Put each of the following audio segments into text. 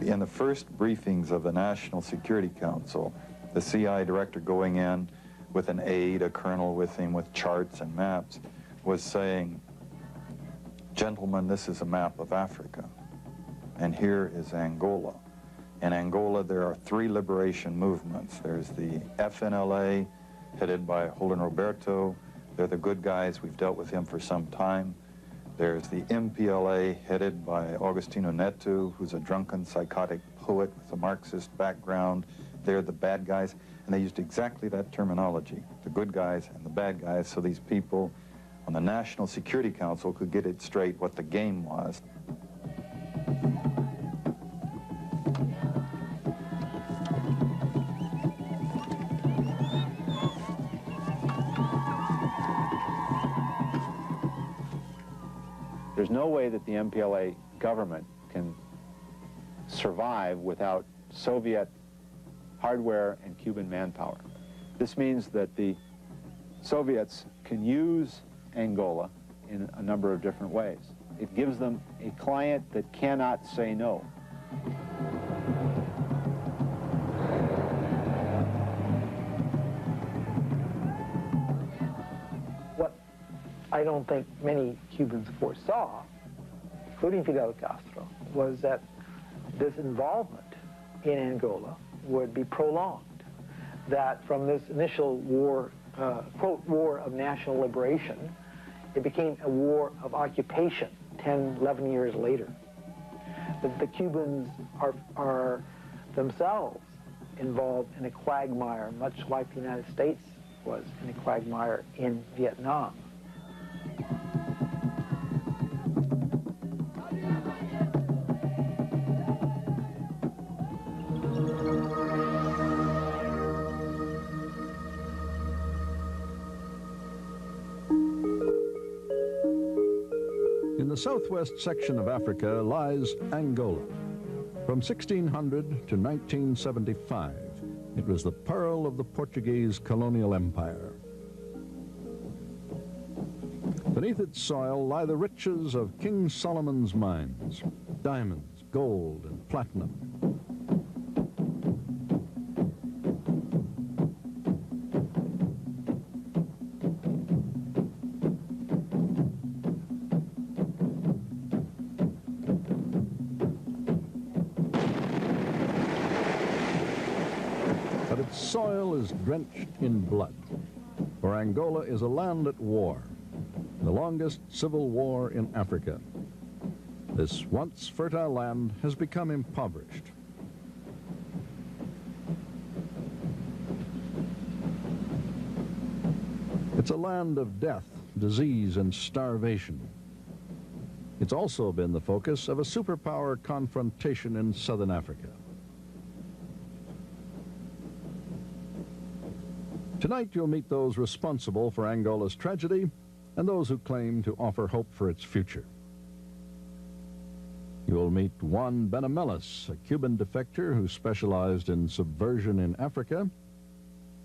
in the first briefings of the National Security Council, the CIA director going in with an aide, a colonel with him with charts and maps, was saying, "Gentlemen, this is a map of Africa, and here is Angola. In Angola, there are 3 liberation movements. There's the FNLA, headed by Holden Roberto. They're the good guys. We've dealt with him for some time. There's the MPLA, headed by Agostinho Neto, who's a drunken, psychotic poet with a Marxist background. They're the bad guys." And they used exactly that terminology, the good guys and the bad guys, so these people on the National Security Council could get it straight what the game was. There's no way that the MPLA government can survive without Soviet hardware and Cuban manpower. This means that the Soviets can use Angola in a number of different ways. It gives them a client that cannot say no. What I don't think many Cubans foresaw, including Fidel Castro, was that this involvement in Angola would be prolonged. That from this initial war, quote, war of national liberation, it became a war of occupation 10, 11 years later. That the Cubans are themselves involved in a quagmire, much like the United States was in a quagmire in Vietnam. In the southwest section of Africa lies Angola. From 1600 to 1975, it was the pearl of the Portuguese colonial empire. Beneath its soil lie the riches of King Solomon's mines, diamonds, gold, and platinum. But its soil is drenched in blood, for Angola is a land at war, the longest civil war in Africa. This once fertile land has become impoverished. It's a land of death, disease, and starvation. It's also been the focus of a superpower confrontation in southern Africa. Tonight you'll meet those responsible for Angola's tragedy and those who claim to offer hope for its future. You'll meet Juan Benamelis, a Cuban defector who specialized in subversion in Africa,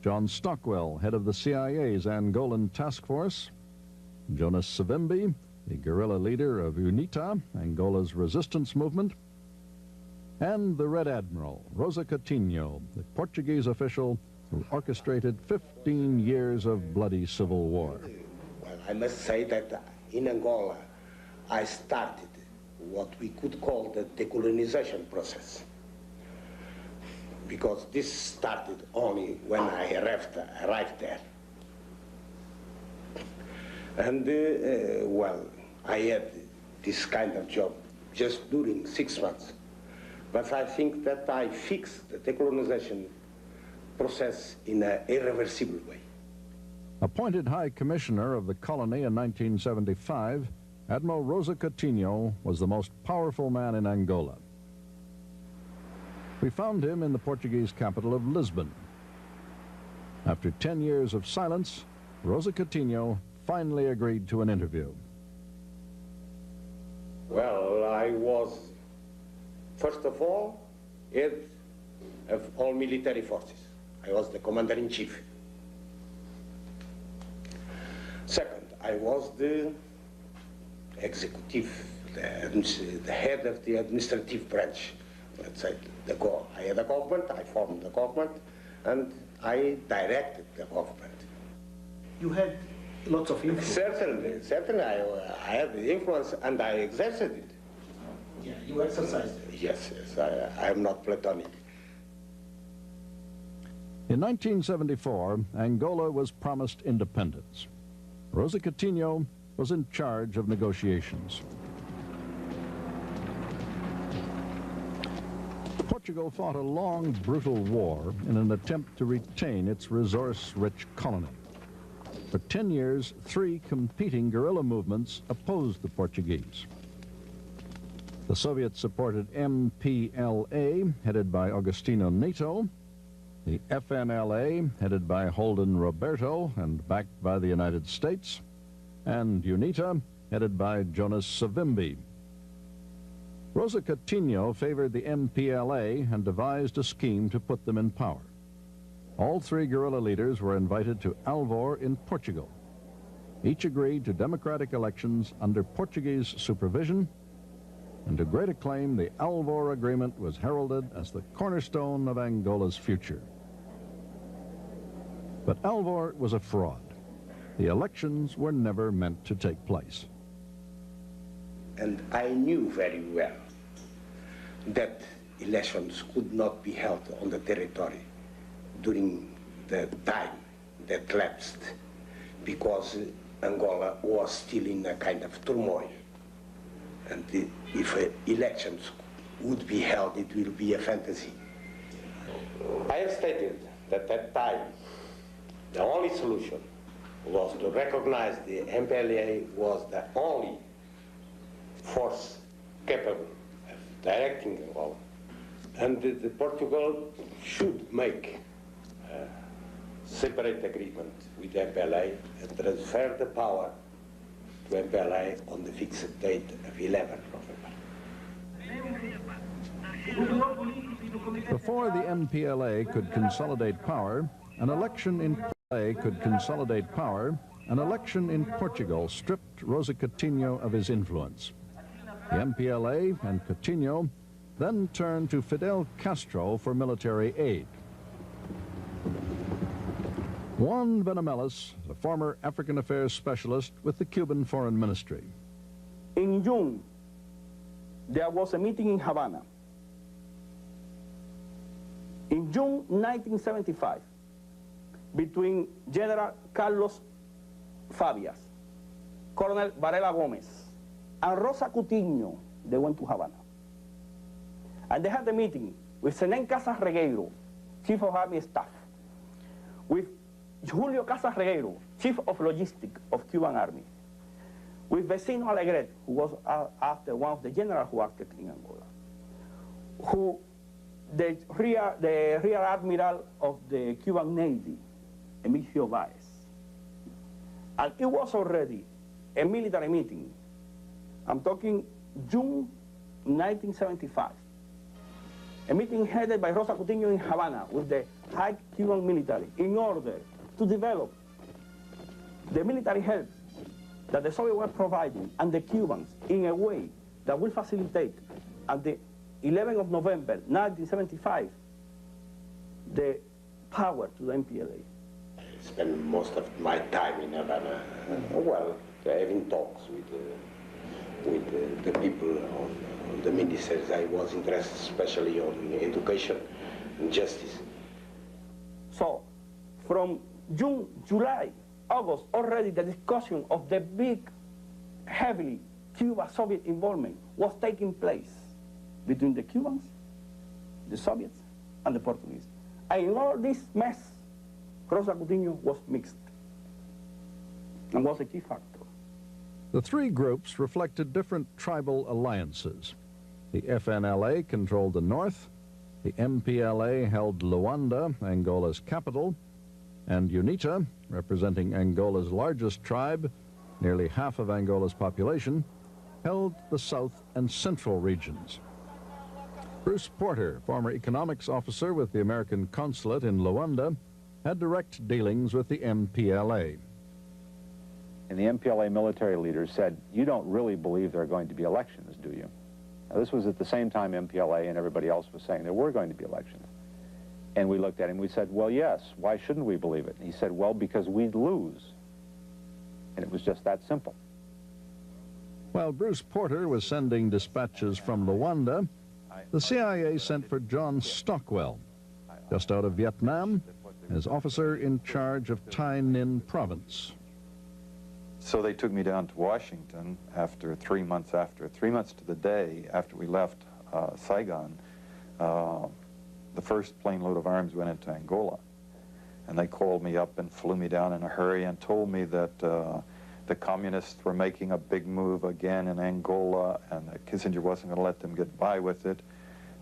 John Stockwell, head of the CIA's Angolan task force, Jonas Savimbi, the guerrilla leader of UNITA, Angola's resistance movement, and the Red Admiral, Rosa Coutinho, the Portuguese official who orchestrated 15 years of bloody civil war. Well, I must say that in Angola, I started what we could call the decolonization process. Because this started only when I arrived there. And, well, I had this kind of job just during 6 months. But I think that I fixed the decolonization process in an irreversible way. Appointed High Commissioner of the colony in 1975, Admiral Rosa Coutinho was the most powerful man in Angola. We found him in the Portuguese capital of Lisbon. After 10 years of silence, Rosa Coutinho finally agreed to an interview. Well, I was, first of all, head of all military forces. I was the commander-in-chief. Second, I was the executive, the head of the administrative branch let's say, I had a government, I formed the government, and I directed the government. You had lots of influence. Certainly, I had the influence, and I exerted it. Yeah, you exercised it. Yes, I am not platonic. In 1974, Angola was promised independence. Rosa Coutinho was in charge of negotiations. Portugal fought a long, brutal war in an attempt to retain its resource-rich colony. For 10 years, 3 competing guerrilla movements opposed the Portuguese. The Soviet-supported MPLA, headed by Agostinho Neto, the FNLA, headed by Holden Roberto and backed by the United States, and UNITA, headed by Jonas Savimbi. Rosa Coutinho favored the MPLA and devised a scheme to put them in power. All 3 guerrilla leaders were invited to Alvor in Portugal. Each agreed to democratic elections under Portuguese supervision, and to great acclaim, the Alvor Agreement was heralded as the cornerstone of Angola's future. But Alvor was a fraud. The elections were never meant to take place. And I knew very well that elections could not be held on the territory during the time that lapsed, because Angola was still in a kind of turmoil. And if elections would be held, it will be a fantasy. I have stated that at that time, the only solution was to recognize the MPLA was the only force capable of directing Angola. And the Portugal should make a separate agreement with MPLA and transfer the power to MPLA on the fixed date of 11 November. Before the MPLA could consolidate power, an election in Portugal stripped Rosa Coutinho of his influence. The MPLA and Coutinho then turned to Fidel Castro for military aid. Juan Benamelis, the former African affairs specialist with the Cuban Foreign Ministry. In June, there was a meeting in Havana. In June 1975, between General Carlos Fabias, Colonel Varela Gomez, and Rosa Coutinho, they went to Havana. And they had a meeting with Senén Casas Regueiro, Chief of Army Staff, with Julio Casas Regueiro, Chief of Logistics of Cuban Army, with Vecino Alegret, who was after one of the generals who acted in Angola, who the Rear Admiral of the Cuban Navy, Emilio Baez. And it was already a military meeting. I'm talking June 1975. A meeting headed by Rosa Coutinho in Havana with the high Cuban military in order to develop the military help that the Soviets were providing and the Cubans in a way that will facilitate at the 11th of November 1975 the power to the MPLA. I spent most of my time in Havana, well, having talks with the people on the ministers. I was interested especially on education and justice. So, from June, July, August, already the discussion of the big, heavily Cuba-Soviet involvement was taking place between the Cubans, the Soviets, and the Portuguese. And in all this mess, Rosa Coutinho was mixed and was a key factor. The 3 groups reflected different tribal alliances. The FNLA controlled the north, the MPLA held Luanda, Angola's capital, and UNITA, representing Angola's largest tribe, nearly half of Angola's population, held the south and central regions. Bruce Porter, former economics officer with the American consulate in Luanda, had direct dealings with the MPLA. And the MPLA military leaders said, "You don't really believe there are going to be elections, do you?" Now, this was at the same time MPLA and everybody else was saying there were going to be elections. And we looked at him, we said, well, yes, why shouldn't we believe it? And he said, well, because we'd lose. And it was just that simple. While Bruce Porter was sending dispatches from Luanda, the CIA sent for John Stockwell, just out of Vietnam, as officer in charge of Tay Ninh province. So they took me down to Washington after 3 months to the day after we left Saigon. The first plane load of arms went into Angola. And they called me up and flew me down in a hurry and told me that the communists were making a big move again in Angola and that Kissinger wasn't going to let them get by with it,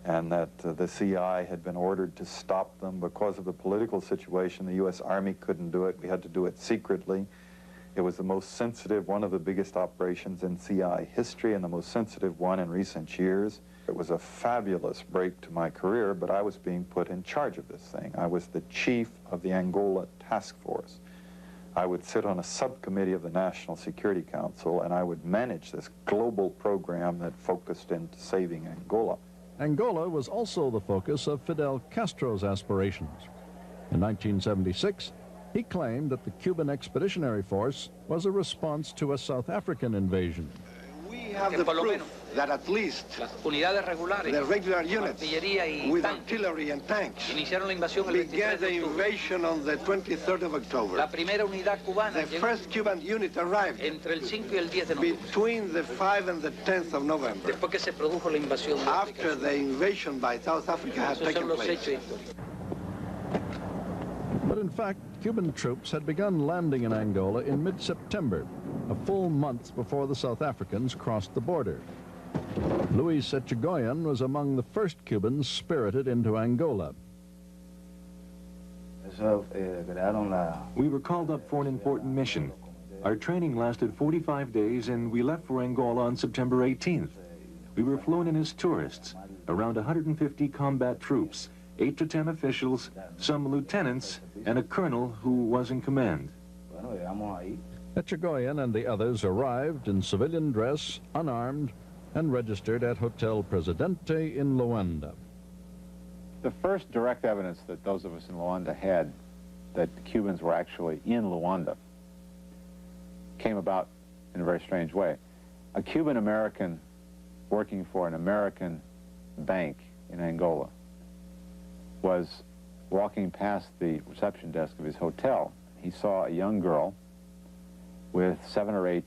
and that the CIA had been ordered to stop them because of the political situation. The U.S. Army couldn't do it. We had to do it secretly. It was the most sensitive, one of the biggest operations in CIA history and the most sensitive one in recent years. It was a fabulous break to my career, but I was being put in charge of this thing. I was the chief of the Angola task force. I would sit on a subcommittee of the National Security Council, and I would manage this global program that focused into saving Angola. Angola was also the focus of Fidel Castro's aspirations. In 1976, he claimed that the Cuban Expeditionary Force was a response to a South African invasion. We have the proof that at least the regular units with artillery and tanks began the invasion on the 23rd of October. The first Cuban unit arrived between the 5th and the 10th of November, after the invasion by South Africa had taken place. But in fact, Cuban troops had begun landing in Angola in mid-September, a full month before the South Africans crossed the border. Luis Echegoyen was among the first Cubans spirited into Angola. We were called up for an important mission. Our training lasted 45 days and we left for Angola on September 18th. We were flown in as tourists, around 150 combat troops, 8 to 10 officials, some lieutenants, and a colonel who was in command. Echegoyen and the others arrived in civilian dress, unarmed, and registered at Hotel Presidente in Luanda. The first direct evidence that those of us in Luanda had that the Cubans were actually in Luanda came about in a very strange way. A Cuban American working for an American bank in Angola was walking past the reception desk of his hotel. He saw a young girl with 7 or 8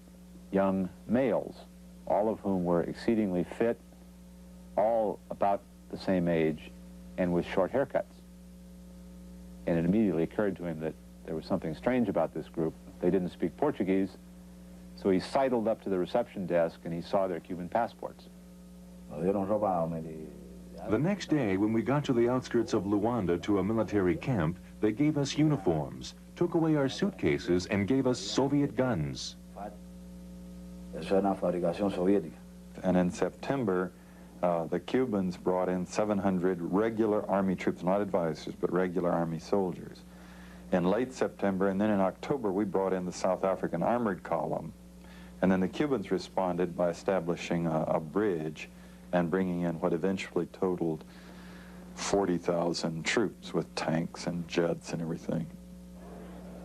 young males, all of whom were exceedingly fit, all about the same age, and with short haircuts. And it immediately occurred to him that there was something strange about this group. They didn't speak Portuguese, so he sidled up to the reception desk and he saw their Cuban passports. The next day, when we got to the outskirts of Luanda to a military camp, they gave us uniforms, took away our suitcases, and gave us Soviet guns. And in September, the Cubans brought in 700 regular Army troops, not advisors, but regular Army soldiers. In late September, and then in October, we brought in the South African Armored Column. And then the Cubans responded by establishing a bridge and bringing in what eventually totaled 40,000 troops with tanks and jets and everything.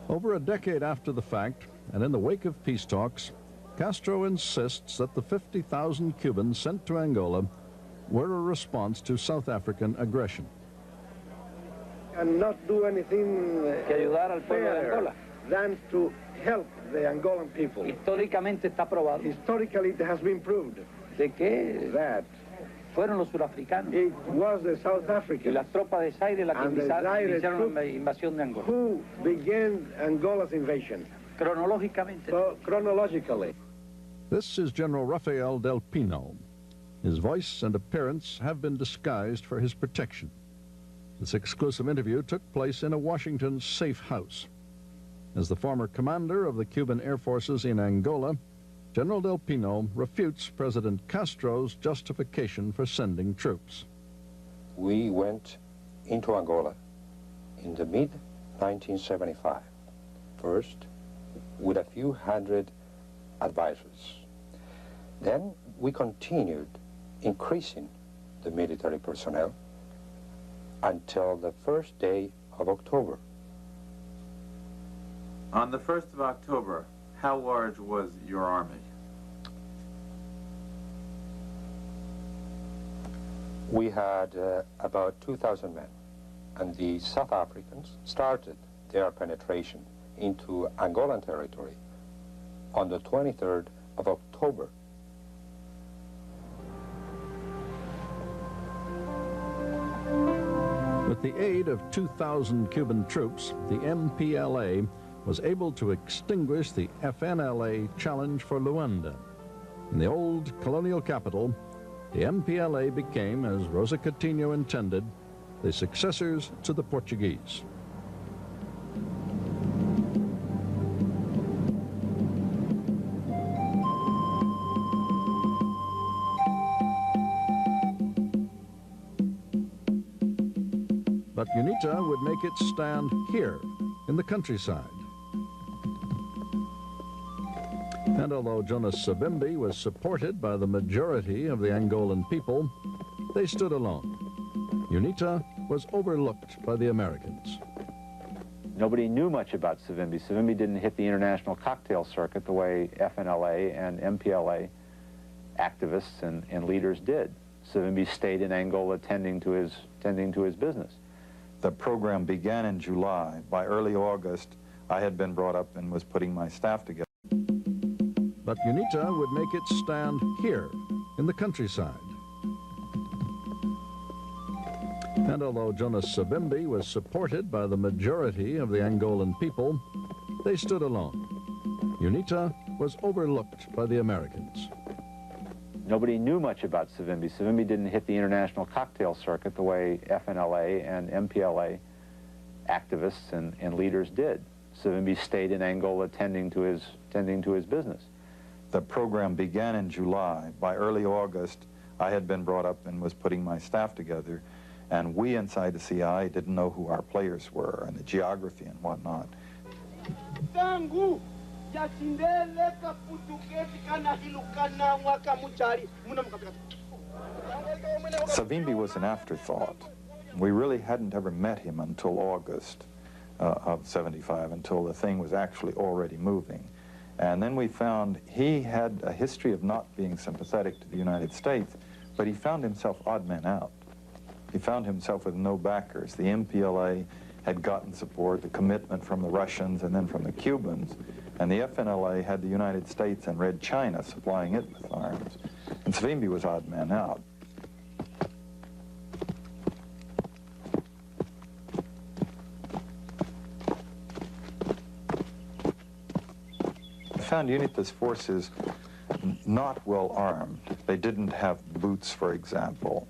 Over a decade after the fact, and in the wake of peace talks, Castro insists that the 50,000 Cubans sent to Angola were a response to South African aggression. And not do anything better than to help the Angolan people. Históricamente está probado Historically, it has been proved de que that fueron los surafricanos it was the South y Africans las tropas de Zaire las que and the Zaire iniciaron la troops invasión de Angola. who began Angola's invasion. Cronológicamente. So, chronologically. This is General Rafael Del Pino. His voice and appearance have been disguised for his protection. This exclusive interview took place in a Washington safe house. As the former commander of the Cuban Air Forces in Angola, General Del Pino refutes President Castro's justification for sending troops. We went into Angola in the mid-1975, first with a few hundred advisors. Then we continued increasing the military personnel until the first day of October. On the 1st of October, how large was your army? We had about 2,000 men, and the South Africans started their penetration into Angolan territory on the 23rd of October. With the aid of 2,000 Cuban troops, the MPLA was able to extinguish the FNLA challenge for Luanda. In the old colonial capital, the MPLA became, as Rosa Coutinho intended, the successors to the Portuguese. But UNITA would make its stand here, in the countryside. And although Jonas Savimbi was supported by the majority of the Angolan people, they stood alone. UNITA was overlooked by the Americans. Nobody knew much about Savimbi. Savimbi didn't hit the international cocktail circuit the way FNLA and MPLA activists and leaders did. Savimbi stayed in Angola tending to his business. The program began in July. By early August, I had been brought up and was putting my staff together. But UNITA would make its stand here, in the countryside. And although Jonas Savimbi was supported by the majority of the Angolan people, they stood alone. UNITA was overlooked by the Americans. Nobody knew much about Savimbi. Savimbi didn't hit the international cocktail circuit the way FNLA and MPLA activists and leaders did. Savimbi stayed in Angola tending to his business. The program began in July. By early August, I had been brought up and was putting my staff together, and we inside the CIA didn't know who our players were and the geography and whatnot. Savimbi was an afterthought. We really hadn't ever met him until August of '75, until the thing was actually already moving. And then we found he had a history of not being sympathetic to the United States, but he found himself odd man out. He found himself with no backers. The MPLA had gotten support, the commitment from the Russians and then from the Cubans, and the FNLA had the United States and Red China supplying it with arms. And Savimbi was odd man out. I found UNITA's forces not well armed. They didn't have boots, for example.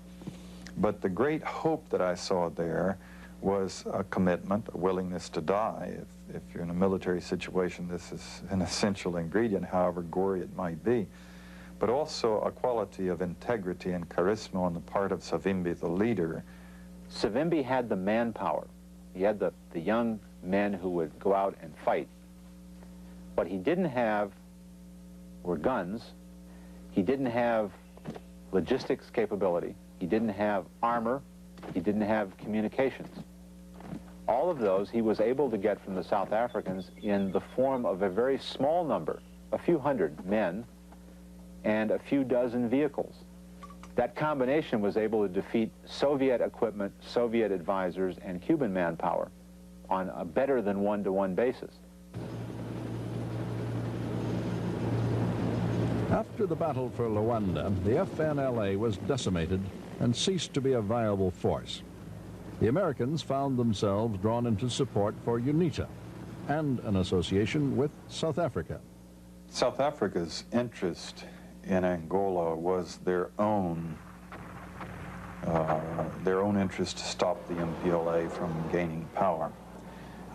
But the great hope that I saw there was a commitment, a willingness to die. If you're in a military situation, this is an essential ingredient, however gory it might be. But also a quality of integrity and charisma on the part of Savimbi, the leader. Savimbi had the manpower. He had the young men who would go out and fight. What he didn't have were guns. He didn't have logistics capability. He didn't have armor. He didn't have communications. All of those he was able to get from the South Africans in the form of a very small number, a few hundred men, and a few dozen vehicles. That combination was able to defeat Soviet equipment, Soviet advisors, and Cuban manpower on a better than one-to-one basis. After the battle for Luanda, the FNLA was decimated and ceased to be a viable force. The Americans found themselves drawn into support for UNITA and an association with South Africa. South Africa's interest in Angola was their own interest to stop the MPLA from gaining power,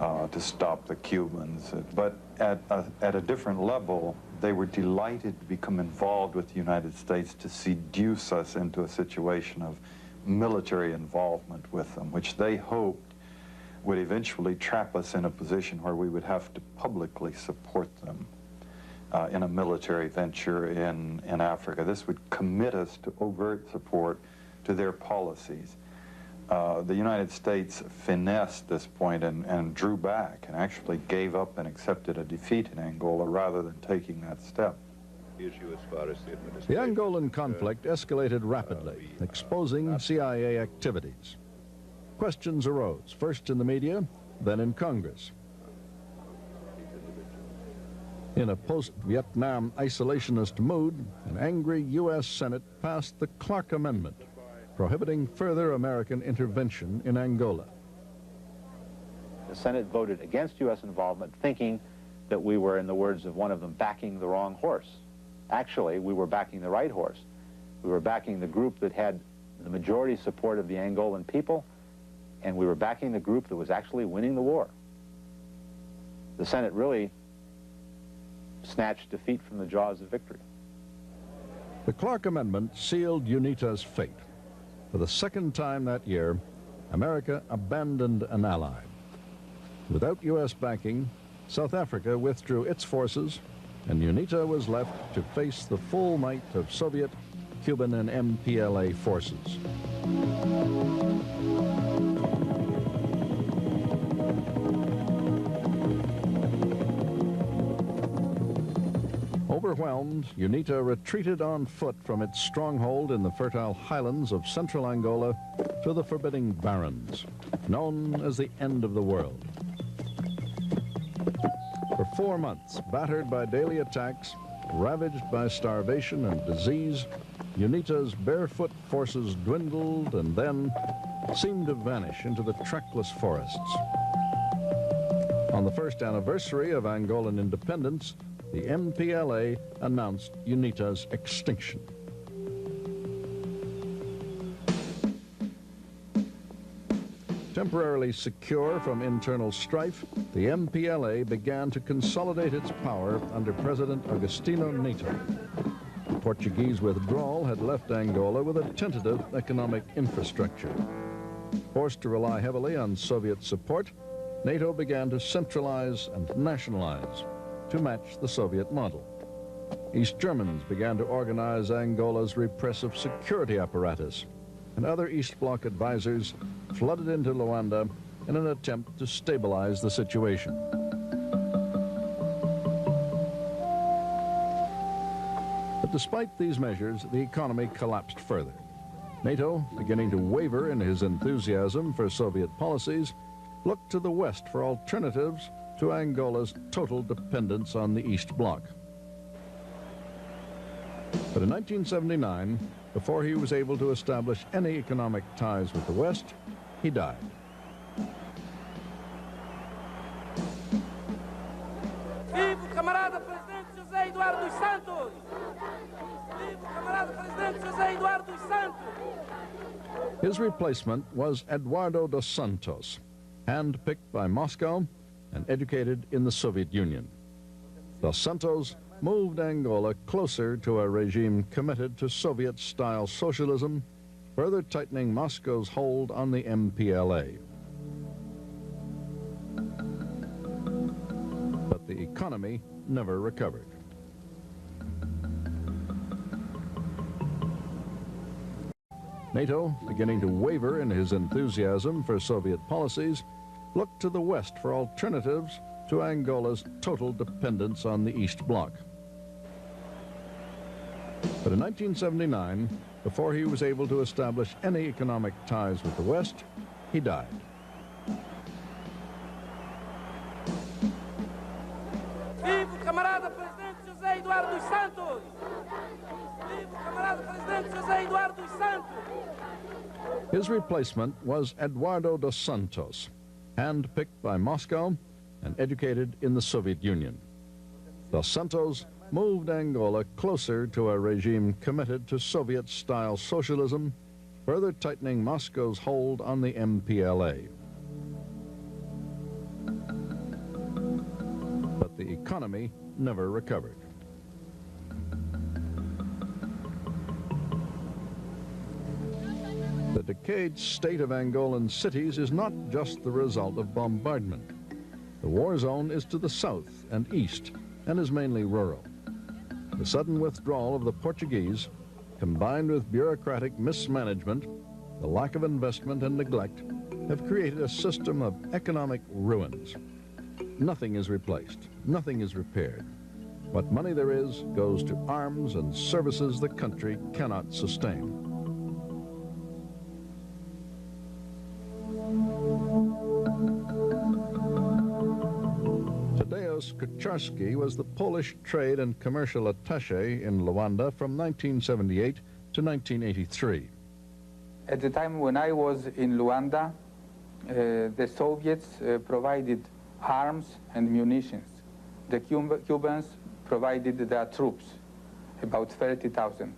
to stop the Cubans. But at a different level, they were delighted to become involved with the United States to seduce us into a situation of military involvement with them, which they hoped would eventually trap us in a position where we would have to publicly support them. in a military venture in Africa. This would commit us to overt support to their policies. The United States finessed this point and drew back and actually gave up and accepted a defeat in Angola rather than taking that step. The Angolan conflict escalated rapidly, exposing CIA activities. Questions arose, first in the media, then in Congress. In a post-Vietnam isolationist mood, an angry U.S. Senate passed the Clark Amendment, prohibiting further American intervention in Angola. The Senate voted against U.S. involvement, thinking that we were, in the words of one of them, backing the wrong horse. Actually, we were backing the right horse. We were backing the group that had the majority support of the Angolan people, and we were backing the group that was actually winning the war. The Senate really snatched defeat from the jaws of victory. The Clark Amendment sealed UNITA's fate. For the second time that year, America abandoned an ally. Without U.S. backing, South Africa withdrew its forces, and UNITA was left to face the full might of Soviet, Cuban, and MPLA forces. Overwhelmed, UNITA retreated on foot from its stronghold in the fertile highlands of central Angola to the forbidding barrens, known as the end of the world. For 4 months, battered by daily attacks, ravaged by starvation and disease, UNITA's barefoot forces dwindled and then seemed to vanish into the trackless forests. On the first anniversary of Angolan independence, the MPLA announced UNITA's extinction. Temporarily secure from internal strife, the MPLA began to consolidate its power under President Agostinho Neto. The Portuguese withdrawal had left Angola with a tentative economic infrastructure. Forced to rely heavily on Soviet support, NATO began to centralize and nationalize to match the Soviet model. East Germans began to organize Angola's repressive security apparatus, and other East Bloc advisors flooded into Luanda in an attempt to stabilize the situation. But despite these measures, the economy collapsed further. NATO, beginning to waver in his enthusiasm for Soviet policies, looked to the West for alternatives to Angola's total dependence on the East Bloc. But in 1979, before he was able to establish any economic ties with the West, he died. Viva o camarada presidente José Eduardo dos Santos! Viva o camarada presidente José Eduardo dos Santos! His replacement was Eduardo dos Santos, handpicked by Moscow and educated in the Soviet Union. Dos Santos moved Angola closer to a regime committed to Soviet-style socialism, further tightening Moscow's hold on the MPLA. But the economy never recovered. NATO, beginning to waver in his enthusiasm for Soviet policies, looked to the West for alternatives to Angola's total dependence on the East Bloc. But in 1979, before he was able to establish any economic ties with the West, he died. Viva o camarada presidente José Eduardo dos Santos! Viva o camarada presidente José Eduardo dos Santos! His replacement was Eduardo dos Santos, handpicked by Moscow and educated in the Soviet Union. Dos Santos moved Angola closer to a regime committed to Soviet-style socialism, further tightening Moscow's hold on the MPLA. But the economy never recovered. The decayed state of Angolan cities is not just the result of bombardment. The war zone is to the south and east and is mainly rural. The sudden withdrawal of the Portuguese, combined with bureaucratic mismanagement, the lack of investment and neglect, have created a system of economic ruins. Nothing is replaced, nothing is repaired. What money there is goes to arms and services the country cannot sustain. Tadeusz Kucharski was the Polish trade and commercial attaché in Luanda from 1978 to 1983. At the time when I was in Luanda, the Soviets provided arms and munitions. The Cubans provided their troops, about 30,000.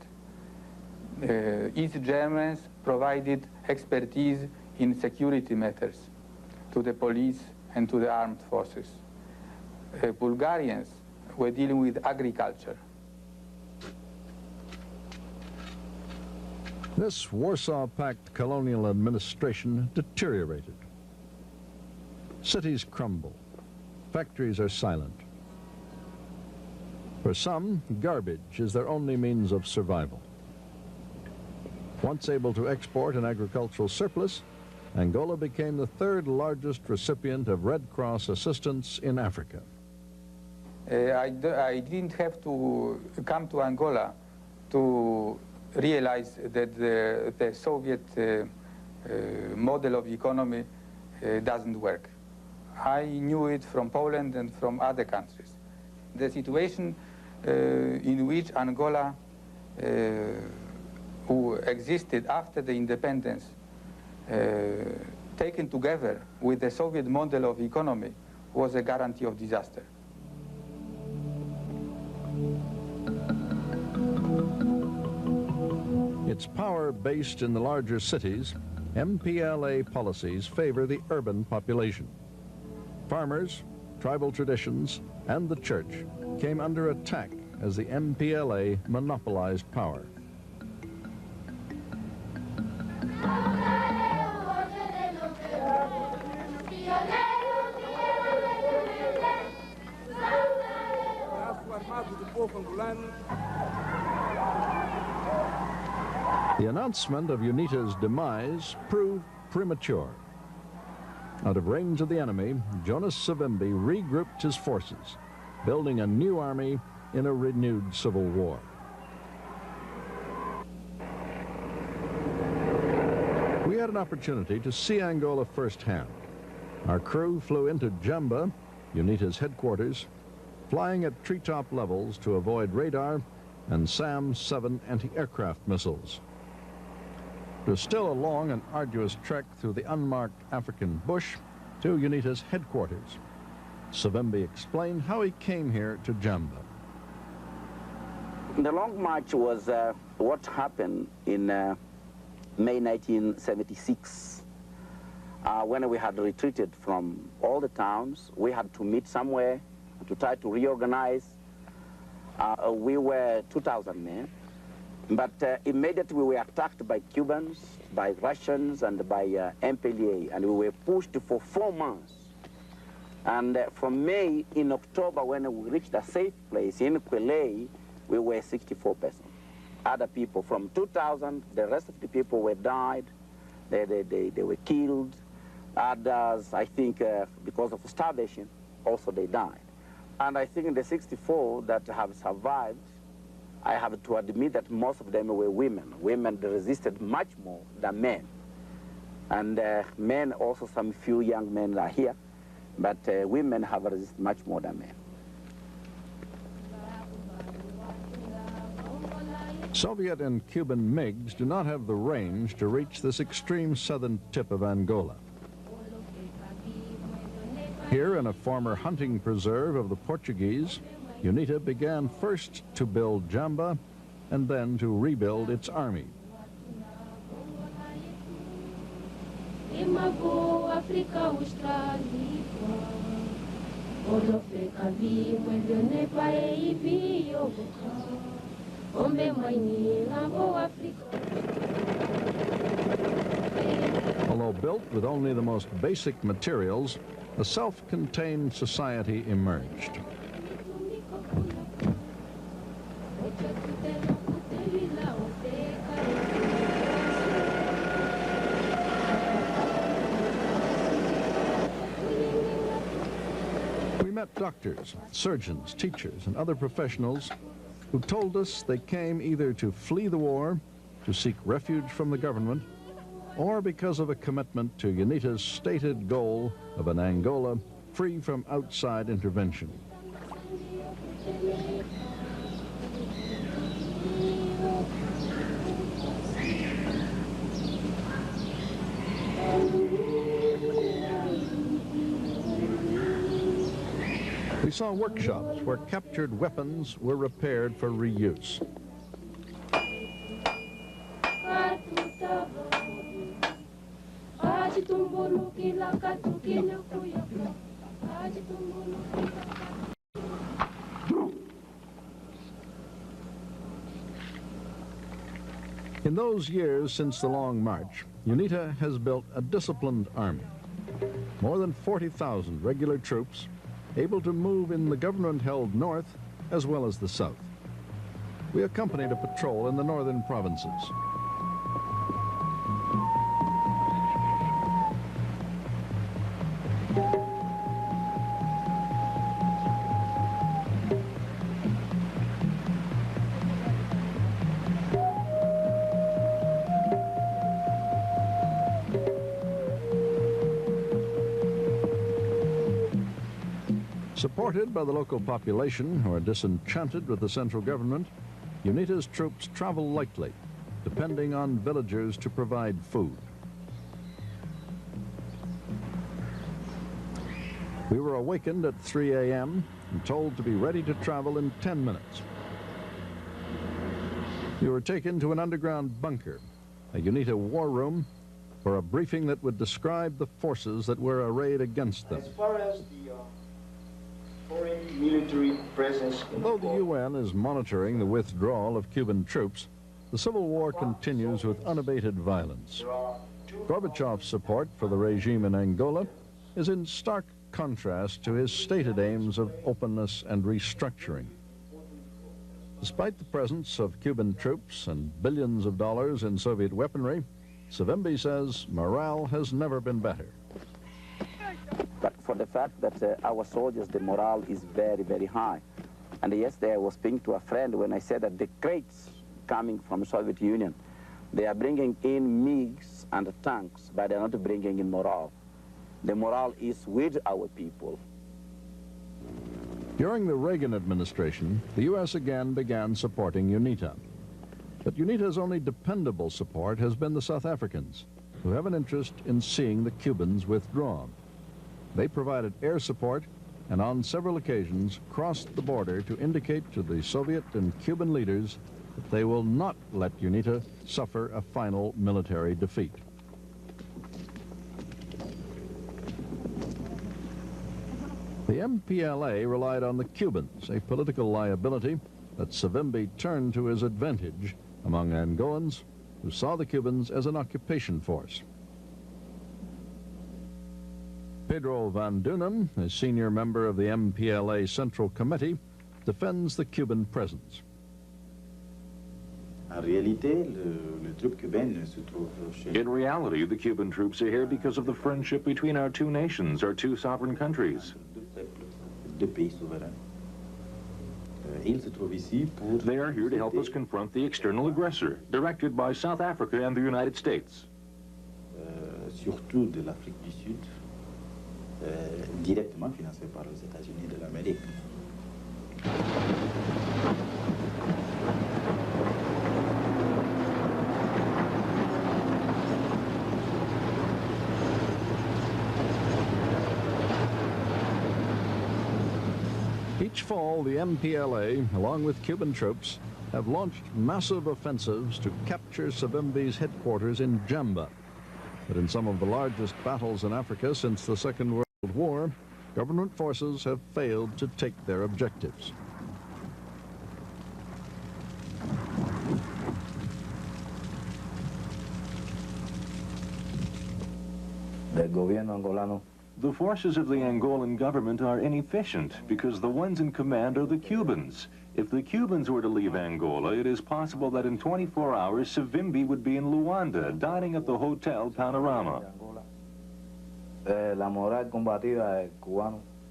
East Germans provided expertise in security matters to the police and to the armed forces. Bulgarians were dealing with agriculture. This Warsaw Pact colonial administration deteriorated. Cities crumble. Factories are silent. For some, garbage is their only means of survival. Once able to export an agricultural surplus, Angola became the third largest recipient of Red Cross assistance in Africa. I didn't have to come to Angola to realize that the Soviet model of economy doesn't work. I knew it from Poland and from other countries. The situation in which Angola who existed after the independence, taken together with the Soviet model of economy, was a guarantee of disaster. Its power based in the larger cities, MPLA policies favor the urban population. Farmers, tribal traditions, and the church came under attack as the MPLA monopolized power. The announcement of UNITA's demise proved premature. Out of range of the enemy, Jonas Savimbi regrouped his forces, building a new army in a renewed civil war. We had an opportunity to see Angola firsthand. Our crew flew into Jamba, UNITA's headquarters, flying at treetop levels to avoid radar and SAM-7 anti-aircraft missiles. It was still a long and arduous trek through the unmarked African bush to UNITA's headquarters. Savimbi explained how he came here to Jamba. The long march was what happened in May 1976. When we had retreated from all the towns, we had to meet somewhere to try to reorganize. We were 2,000 men. But immediately we were attacked by Cubans, by Russians, and by MPLA, and we were pushed for 4 months. And from May, in October, when we reached a safe place in Kwele, we were 64 persons. Other people from 2,000, the rest of the people were died, they were killed. Others, I think, because of starvation, also they died. And I think the 64 that have survived, I have to admit that most of them were women. Women resisted much more than men. And men, also some few young men are here, but women have resisted much more than men. Soviet and Cuban MiGs do not have the range to reach this extreme southern tip of Angola. Here, in a former hunting preserve of the Portuguese, UNITA began first to build Jamba and then to rebuild its army. Although built with only the most basic materials, a self-contained society emerged. met doctors, surgeons, teachers, and other professionals who told us they came either to flee the war, to seek refuge from the government, or because of a commitment to UNITA's stated goal of an Angola free from outside intervention. We saw workshops where captured weapons were repaired for reuse. In those years since the Long March, UNITA has built a disciplined army. More than 40,000 regular troops able to move in the government-held north as well as the south. We accompanied a patrol in the northern provinces. Supported by the local population, who are disenchanted with the central government, UNITA's troops travel lightly, depending on villagers to provide food. We were awakened at 3 a.m. and told to be ready to travel in 10 minutes. We were taken to an underground bunker, a UNITA war room, for a briefing that would describe the forces that were arrayed against them. As far as the foreign military presence in Though the UN is monitoring the withdrawal of Cuban troops, the civil war continues with unabated violence. Gorbachev's support for the regime in Angola is in stark contrast to his stated aims of openness and restructuring. Despite the presence of Cuban troops and billions of dollars in Soviet weaponry, Savimbi says morale has never been better. But for the fact that our soldiers, the morale is very, very high. And yesterday I was speaking to a friend when I said that the crates coming from the Soviet Union, they are bringing in MiGs and tanks, but they're not bringing in morale. The morale is with our people. During the Reagan administration, the U.S. again began supporting UNITA. But UNITA's only dependable support has been the South Africans, who have an interest in seeing the Cubans withdrawn. They provided air support and on several occasions crossed the border to indicate to the Soviet and Cuban leaders that they will not let UNITA suffer a final military defeat. The MPLA relied on the Cubans, a political liability that Savimbi turned to his advantage among Angolans who saw the Cubans as an occupation force. Pedro Van Dunham, a senior member of the MPLA Central Committee, defends the Cuban presence. In reality, the Cuban troops are here because of the friendship between our two nations, our two sovereign countries. They are here to help us confront the external aggressor, directed by South Africa and the United States. Surtout de l'Afrique du Sud, directement financé par les États-Unis de l'Amérique. Each fall, the MPLA, along with Cuban troops, have launched massive offensives to capture Savimbi's headquarters in Jamba. But in some of the largest battles in Africa since the Second World War, government forces have failed to take their objectives. The forces of the Angolan government are inefficient because the ones in command are the Cubans. If the Cubans were to leave Angola, it is possible that in 24 hours, Savimbi would be in Luanda, dining at the Hotel Panorama.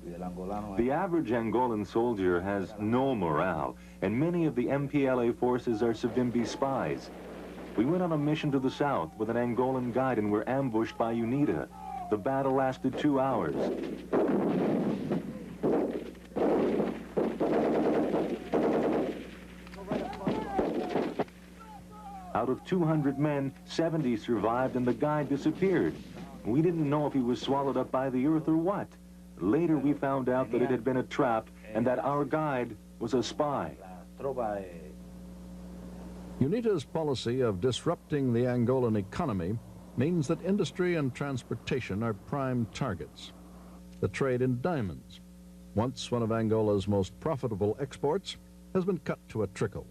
The average Angolan soldier has no morale, and many of the MPLA forces are Savimbi spies. We went on a mission to the south with an Angolan guide and were ambushed by UNITA. The battle lasted 2 hours. Out of 200 men, 70 survived and the guide disappeared. We didn't know if he was swallowed up by the earth or what. Later we found out that it had been a trap and that our guide was a spy. UNITA's policy of disrupting the Angolan economy means that industry and transportation are prime targets. The trade in diamonds, once one of Angola's most profitable exports, has been cut to a trickle.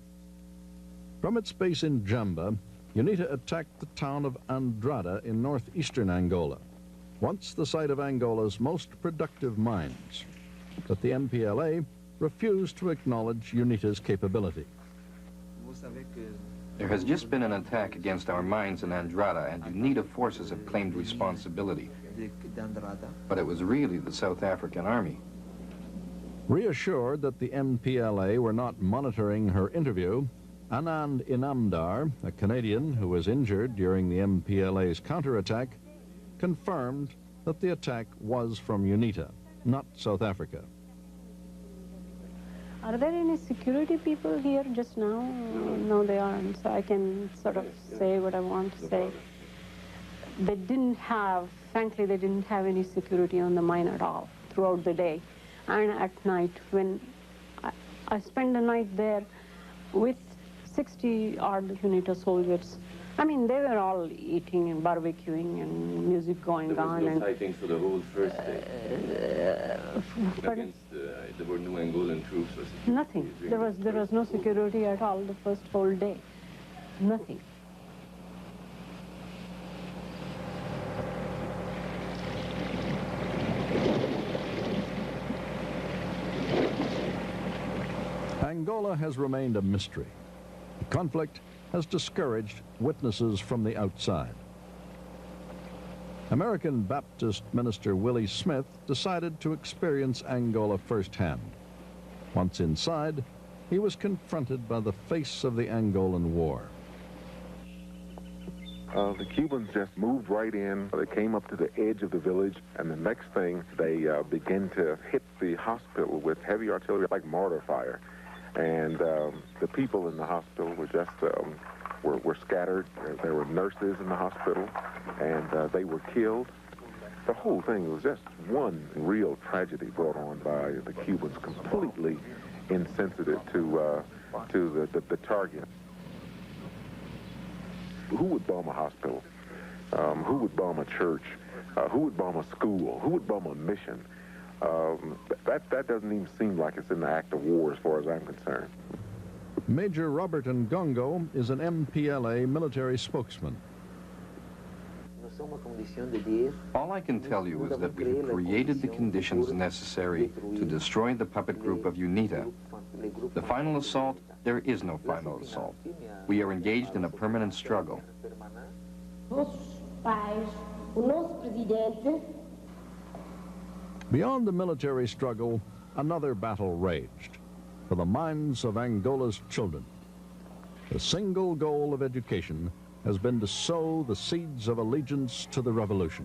From its base in Jamba, UNITA attacked the town of Andrada in northeastern Angola, once the site of Angola's most productive mines. But the MPLA refused to acknowledge UNITA's capability. There has just been an attack against our mines in Andrada, and UNITA forces have claimed responsibility. But it was really the South African Army. Reassured that the MPLA were not monitoring her interview, Anand Inamdar, a Canadian who was injured during the MPLA's counterattack, confirmed that the attack was from UNITA, not South Africa. Are there any security people here just now? No, they aren't, so I can sort of say what I want to say. They didn't have, frankly, they didn't have any security on the mine at all throughout the day. And at night, when I spent the night there with 60-odd UNITA soldiers. I mean, they were all eating and barbecuing and music going on. There was no sightings for the whole first day? There were no Angolan troops? Or nothing. There was no security at all the first whole day. Nothing. Angola has remained a mystery. The conflict has discouraged witnesses from the outside. American Baptist minister Willie Smith decided to experience Angola firsthand. Once inside, he was confronted by the face of the Angolan War. The Cubans just moved right in. They came up to the edge of the village, and the next thing, they began to hit the hospital with heavy artillery, like mortar fire. And the people in the hospital were just were scattered. There were nurses in the hospital, and they were killed. The whole thing was just one real tragedy brought on by the Cubans, completely insensitive to the target. Who would bomb a hospital? Who would bomb a church? Who would bomb a school? Who would bomb a mission? That doesn't even seem like it's in the act of war as far as I'm concerned. Major Robert Ngongo is an MPLA military spokesman. All I can tell you is that we have created the conditions necessary to destroy the puppet group of UNITA. The final assault, there is no final assault. We are engaged in a permanent struggle. Beyond the military struggle, another battle raged for the minds of Angola's children. The single goal of education has been to sow the seeds of allegiance to the revolution.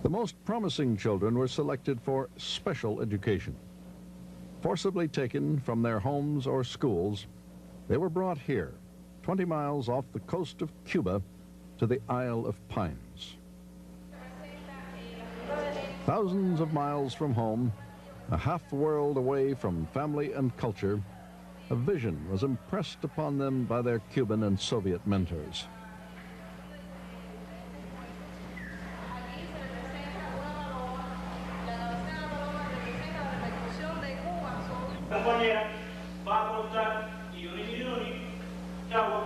The most promising children were selected for special education. Forcibly taken from their homes or schools, they were brought here, 20 miles off the coast of Cuba, to the Isle of Pines. Thousands of miles from home, a half-world away from family and culture, a vision was impressed upon them by their Cuban and Soviet mentors.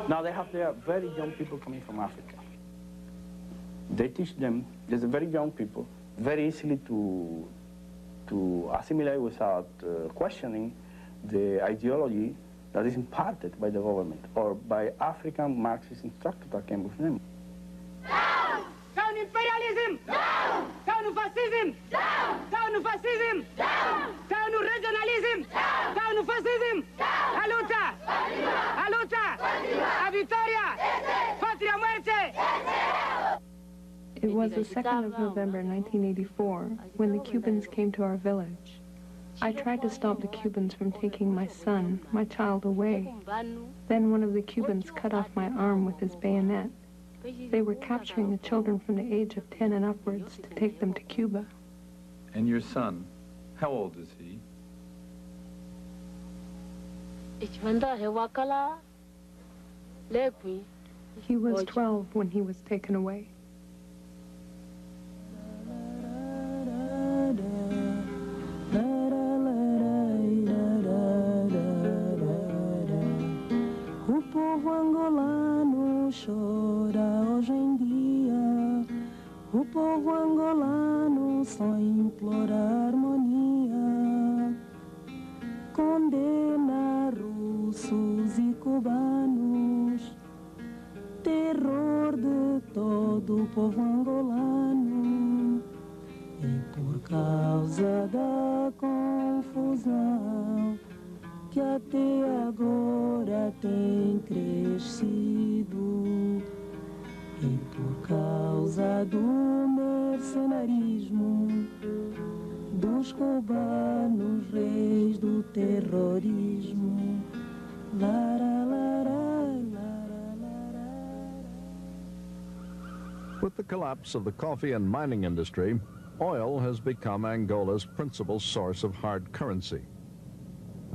Now they have their very young people coming from Africa. They teach them, there's very young people, very easily to assimilate without questioning the ideology that is imparted by the government or by African Marxist instructors that came with them. Down! Down imperialism! Down! Down no fascism! Down! Down no fascism! Down! Down no regionalism! Down! Down no fascism! Down! A luta! A luta! A vitória! Patria muerte! It was the 2nd of November 1984 when the Cubans came to our village. I tried to stop the Cubans from taking my son, my child, away. Then one of the Cubans cut off my arm with his bayonet. They were capturing the children from the age of 10 and upwards to take them to Cuba. And your son, how old is he? He was 12 when he was taken away. O povo angolano chora hoje em dia. O povo angolano só implora harmonia. Condena russos e cubanos. Terror de todo o povo angolano. E por causa da confusão que até agora tem crescido, e por causa do mercenarismo dos cubanos, reis do terrorismo. Lara, lara, lara, lara. With the collapse of the coffee and mining industry, oil has become Angola's principal source of hard currency.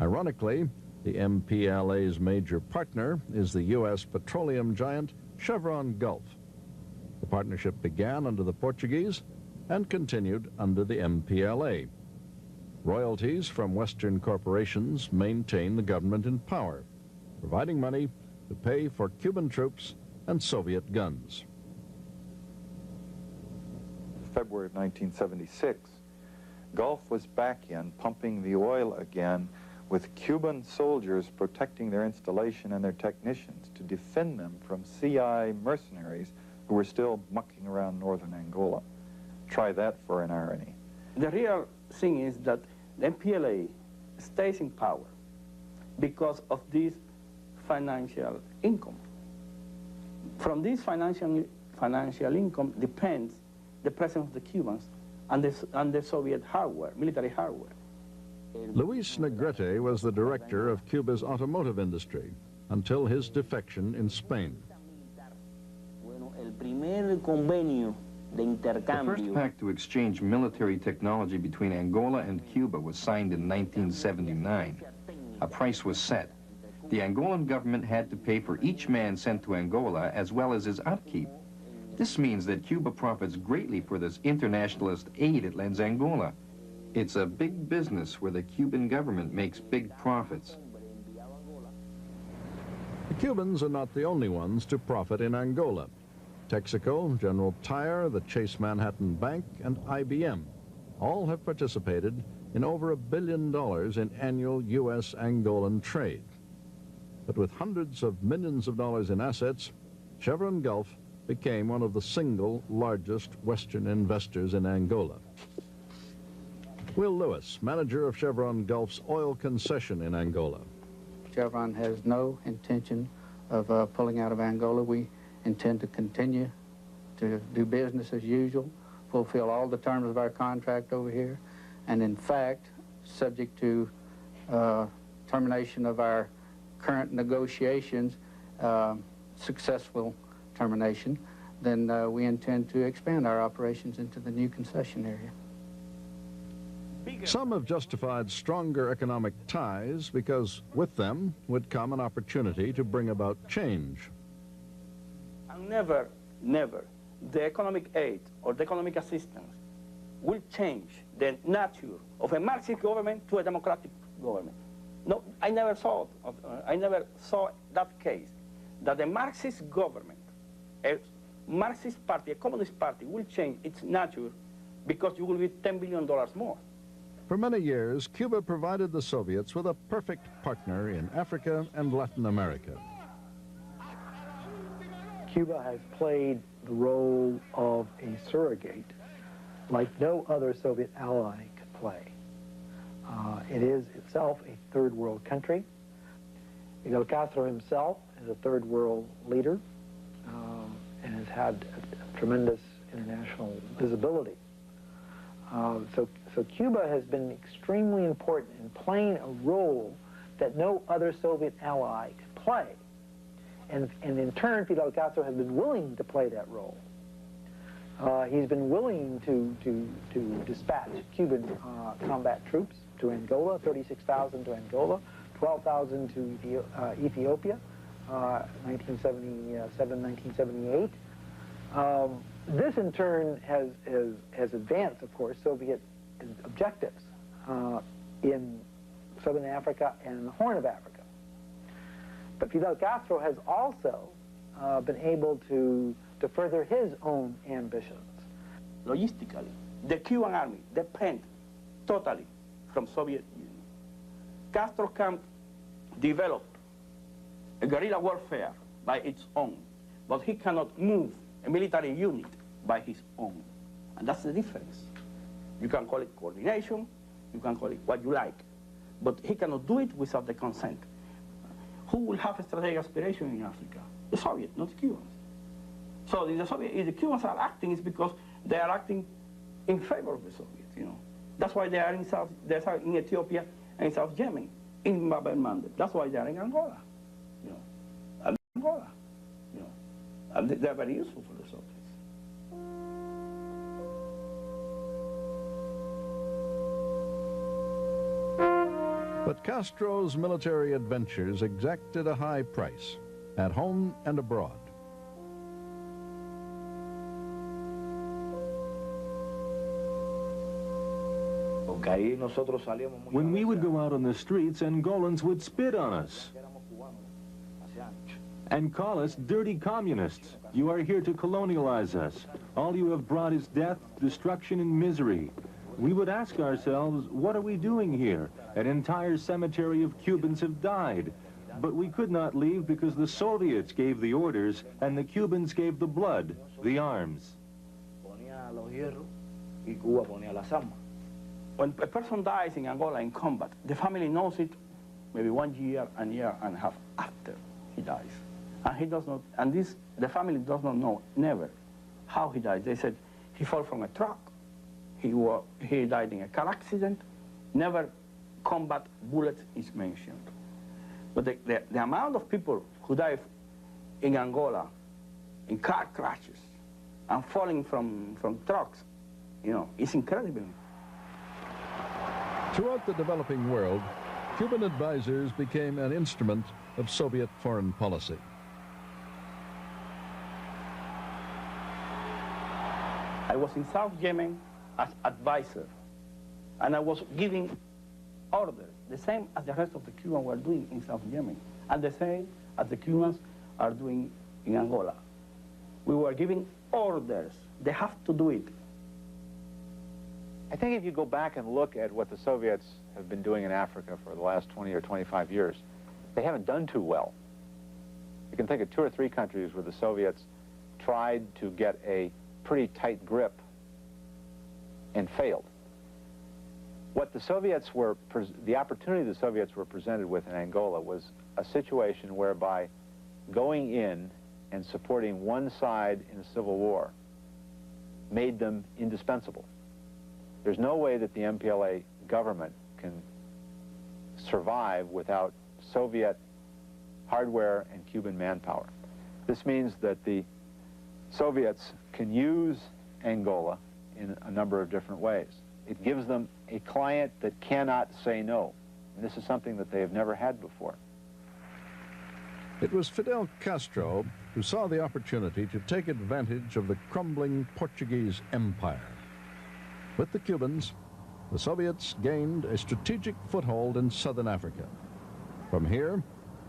Ironically, the MPLA's major partner is the U.S. petroleum giant Chevron Gulf. The partnership began under the Portuguese and continued under the MPLA. Royalties from Western corporations maintain the government in power, providing money to pay for Cuban troops and Soviet guns. February of 1976, Gulf was back in, pumping the oil again, with Cuban soldiers protecting their installation and their technicians to defend them from CI mercenaries who were still mucking around northern Angola. Try that for an irony. The real thing is that the MPLA stays in power because of this financial income. From this financial income depends the presence of the Cubans and the Soviet hardware, military hardware. Luis Negrete was the director of Cuba's automotive industry until his defection in Spain. The first pact to exchange military technology between Angola and Cuba was signed in 1979. A price was set. The Angolan government had to pay for each man sent to Angola as well as his upkeep. This means that Cuba profits greatly for this internationalist aid it lends Angola. It's a big business where the Cuban government makes big profits. The Cubans are not the only ones to profit in Angola. Texaco, General Tire, the Chase Manhattan Bank, and IBM all have participated in over $1 billion in annual U.S.-Angolan trade. But with hundreds of millions of dollars in assets, Chevron Gulf became one of the single largest Western investors in Angola. Will Lewis, manager of Chevron Gulf's oil concession in Angola. Chevron has no intention of pulling out of Angola. We intend to continue to do business as usual, fulfill all the terms of our contract over here, and in fact, subject to termination of our current negotiations, successful termination, then we intend to expand our operations into the new concession area. Some have justified stronger economic ties because with them would come an opportunity to bring about change. And never, the economic aid or the economic assistance will change the nature of a Marxist government to a democratic government. No, I never saw that case, that the Marxist government, a Marxist party, a communist party, will change its nature because you will be $10 billion more. For many years, Cuba provided the Soviets with a perfect partner in Africa and Latin America. Cuba has played the role of a surrogate like no other Soviet ally could play. It is itself a third world country. Fidel Castro himself is a third world leader and has had a tremendous international visibility. So Cuba has been extremely important in playing a role that no other Soviet ally could play. And in turn, Fidel Castro has been willing to play that role. He's been willing to dispatch Cuban combat troops to Angola, 36,000 to Angola, 12,000 to Ethiopia, 1977, 1978. This in turn has advanced, of course, Soviet objectives in Southern Africa and the Horn of Africa. But Fidel Castro has also been able to further his own ambitions. Logistically, the Cuban army depends totally from Soviet Union. Castro can develop a guerrilla warfare by its own, but he cannot move a military unit by his own. And that's the difference. You can call it coordination, you can call it what you like, but he cannot do it without the consent. Who will have a strategic aspiration in Africa? The Soviets, not the Cubans. So if the Cubans are acting, it's because they are acting in favor of the Soviets, you know. That's why they are in Ethiopia and in South Yemen, in Bab el-Mandeb. That's why they are in Angola, you know. And Angola, you know. And they are very useful for the Soviets. But Castro's military adventures exacted a high price, at home and abroad. When we would go out on the streets, Angolans would spit on us and call us dirty communists. You are here to colonialize us. All you have brought is death, destruction, and misery. We would ask ourselves, what are we doing here? An entire cemetery of Cubans have died. But we could not leave because the Soviets gave the orders and the Cubans gave the blood, the arms. When a person dies in Angola in combat, the family knows it maybe 1 year and a half after he dies. And he does not, and the family does not know, never, how he died. They said he fell from a truck, he died in a car accident, never combat bullets is mentioned. But the amount of people who die in Angola in car crashes and falling from trucks, you know, is incredible. Throughout the developing world, Cuban advisors became an instrument of Soviet foreign policy. I was in South Yemen as advisor, and I was giving orders, the same as the rest of the Cubans were doing in South Yemen, and the same as the Cubans are doing in Angola. We were giving orders. They have to do it. I think if you go back and look at what the Soviets have been doing in Africa for the last 20 or 25 years, they haven't done too well. You can think of 2 or 3 countries where the Soviets tried to get a pretty tight grip and failed. What the Soviets were, the opportunity the Soviets were presented with in Angola was a situation whereby going in and supporting one side in a civil war made them indispensable. There's no way that the MPLA government can survive without Soviet hardware and Cuban manpower. This means that the Soviets can use Angola in a number of different ways. It gives them a client that cannot say no. And this is something that they have never had before. It was Fidel Castro who saw the opportunity to take advantage of the crumbling Portuguese empire. With the Cubans, the Soviets gained a strategic foothold in southern Africa. From here,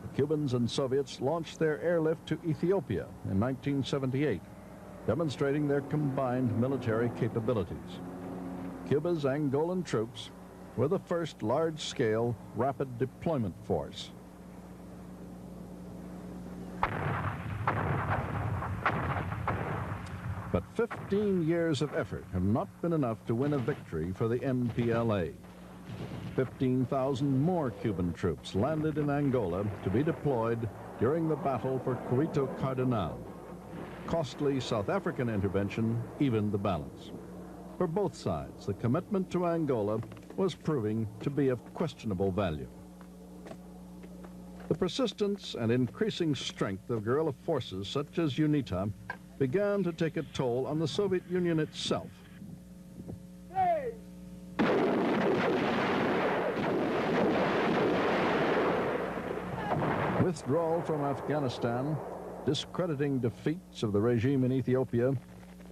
the Cubans and Soviets launched their airlift to Ethiopia in 1978, demonstrating their combined military capabilities. Cuba's Angolan troops were the first large-scale rapid deployment force. But 15 years of effort have not been enough to win a victory for the MPLA. 15,000 more Cuban troops landed in Angola to be deployed during the battle for Cuito Cardinal. Costly South African intervention evened the balance. For both sides, the commitment to Angola was proving to be of questionable value. The persistence and increasing strength of guerrilla forces such as UNITA began to take a toll on the Soviet Union itself. Withdrawal from Afghanistan, discrediting defeats of the regime in Ethiopia,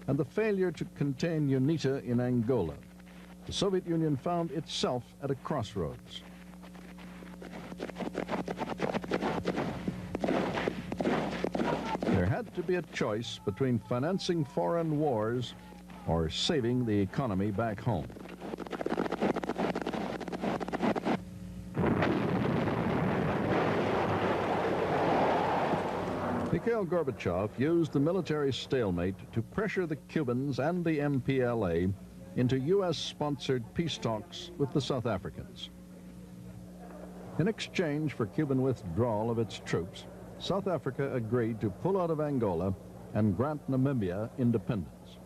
and the failure to contain UNITA in Angola, the Soviet Union found itself at a crossroads. There had to be a choice between financing foreign wars or saving the economy back home. Mikhail Gorbachev used the military stalemate to pressure the Cubans and the MPLA into U.S.-sponsored peace talks with the South Africans. In exchange for Cuban withdrawal of its troops, South Africa agreed to pull out of Angola and grant Namibia independence.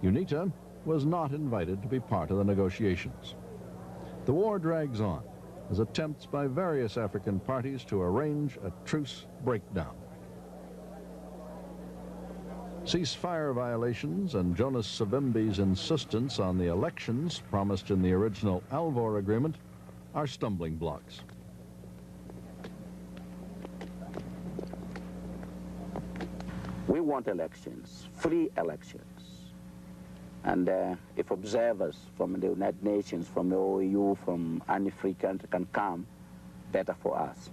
UNITA was not invited to be part of the negotiations. The war drags on as attempts by various African parties to arrange a truce breakdown. Ceasefire violations and Jonas Savimbi's insistence on the elections promised in the original Alvor agreement are stumbling blocks. We want elections, free elections. And if observers from the United Nations, from the OAU, from any free country can come, better for us.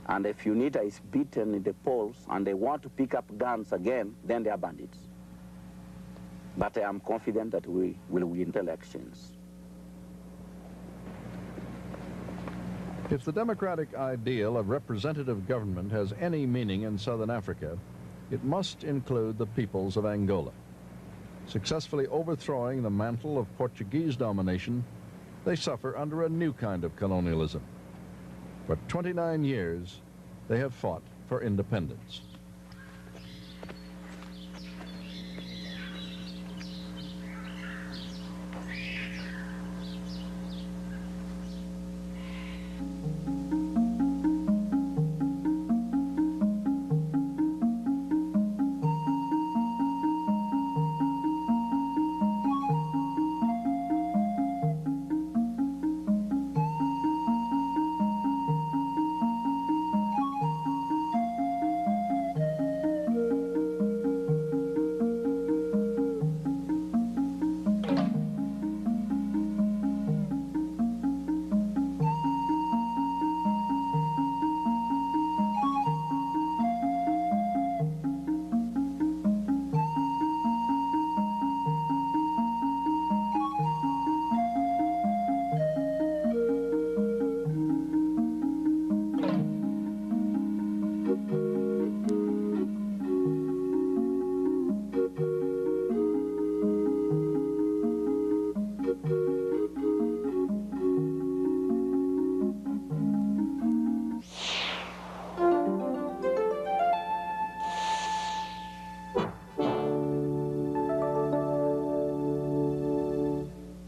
And if UNITA is beaten in the polls and they want to pick up guns again, then they are bandits. But I am confident that we will win the elections. If the democratic ideal of representative government has any meaning in Southern Africa, it must include the peoples of Angola. Successfully overthrowing the mantle of Portuguese domination, they suffer under a new kind of colonialism. For 29 years, they have fought for independence.